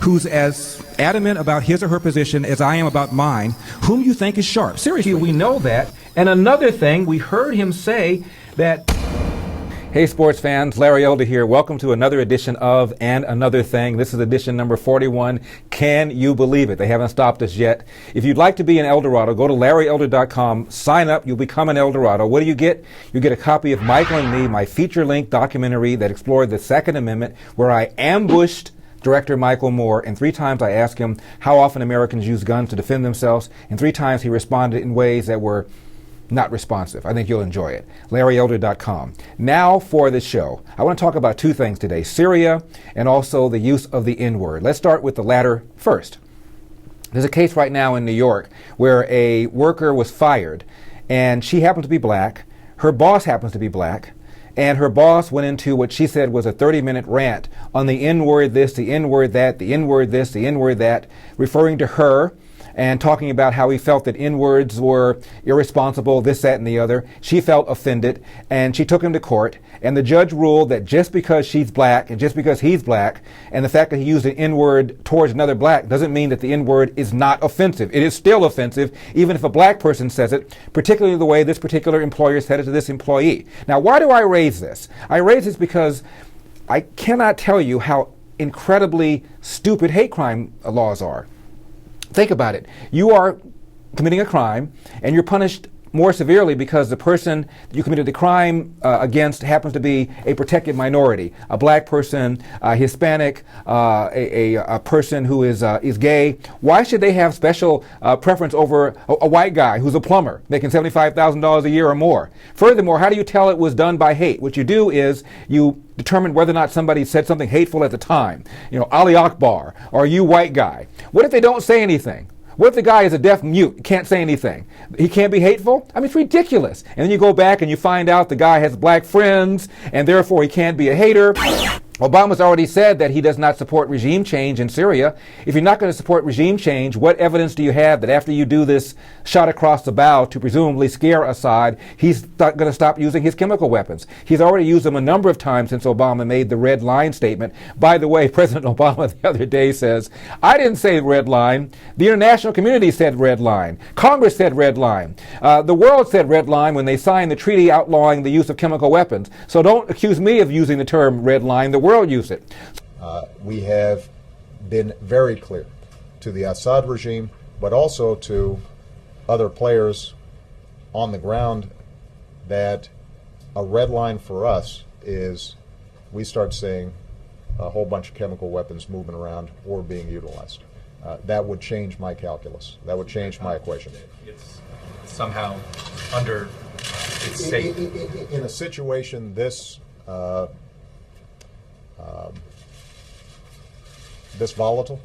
who's as adamant about his or her position as I am about mine, whom you think is sharp. Seriously, we know that. And another thing, we heard him say that... Hey sports fans, Larry Elder here. Welcome to another edition of And Another Thing. This is edition number 41. Can you believe it? They haven't stopped us yet. If you'd like to be an Eldorado, go to LarryElder.com, sign up, you'll become an Eldorado. What do you get? You get a copy of Michael and Me, my feature-length documentary that explored the Second Amendment, where I ambushed Director Michael Moore, and 3 times I asked him how often Americans use guns to defend themselves, and 3 times he responded in ways that were not responsive. I think you'll enjoy it. LarryElder.com. Now for the show. I want to talk about 2 things today, Syria and also the use of the N-word. Let's start with the latter first. There's a case right now in New York where a worker was fired, and she happens to be black. Her boss happens to be black. And her boss went into what she said was a 30-minute rant on the N-word this, the N-word that, the N-word this, the N-word that, referring to her and talking about how he felt that N-words were irresponsible, this, that, and the other. She felt offended, and she took him to court. And the judge ruled that just because she's black and just because he's black, and the fact that he used an N-word towards another black doesn't mean that the N-word is not offensive. It is still offensive, even if a black person says it, particularly the way this particular employer said it to this employee. Now, why do I raise this? I raise this because I cannot tell you how incredibly stupid hate crime laws are. Think about it. You are committing a crime, and you're punished more severely because the person you committed the crime against happens to be a protected minority, a black person, Hispanic, a person who is gay. Why should they have special preference over a white guy who's a plumber making $75,000 a year or more? Furthermore, how do you tell it was done by hate? What you do is you determine whether or not somebody said something hateful at the time. You know, Ali Akbar, or you white guy. What if they don't say anything? What if the guy is a deaf mute, can't say anything? He can't be hateful? I mean, it's ridiculous. And then you go back and you find out the guy has black friends, and therefore he can't be a hater. Obama's already said that he does not support regime change in Syria. If you're not going to support regime change, what evidence do you have that after you do this shot across the bow to presumably scare Assad, he's not going to stop using his chemical weapons? He's already used them a number of times since Obama made the red line statement. By the way, President Obama the other day says, I didn't say red line. The international community said red line. Congress said red line. The world said red line when they signed the treaty outlawing the use of chemical weapons. So don't accuse me of using the term red line. The world use it. We have been very clear to the Assad regime, but also to other players on the ground, that a red line for us is we start seeing a whole bunch of chemical weapons moving around or being utilized. That would change my calculus. That would change my equation. It's somehow under, it's safe. In a situation this volatile,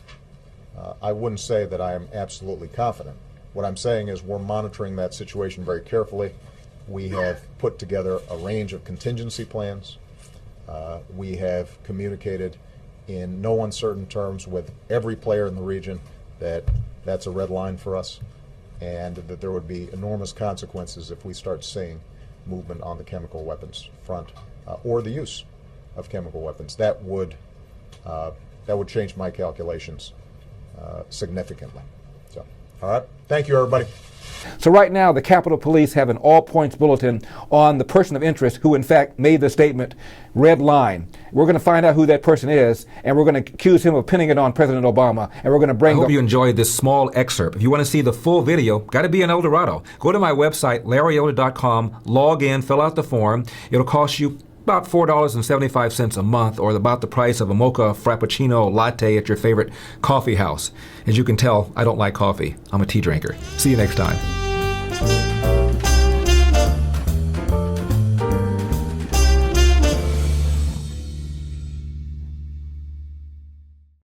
I wouldn't say that I am absolutely confident. What I'm saying is we're monitoring that situation very carefully. We have put together a range of contingency plans. We have communicated in no uncertain terms with every player in the region that that's a red line for us, and that there would be enormous consequences if we start seeing movement on the chemical weapons front or the use of chemical weapons. That would change my calculations significantly. So, all right. Thank you, everybody. So right now, the Capitol Police have an all-points bulletin on the person of interest who, in fact, made the statement, red line. We're going to find out who that person is, and we're going to accuse him of pinning it on President Obama, and we're going to bring... I hope you enjoyed this small excerpt. If you want to see the full video, got to be in El Dorado. Go to my website, LarryElder.com, log in, fill out the form. It'll cost you about $4.75 a month, or about the price of a mocha frappuccino latte at your favorite coffee house. As you can tell, I don't like coffee. I'm a tea drinker. See you next time.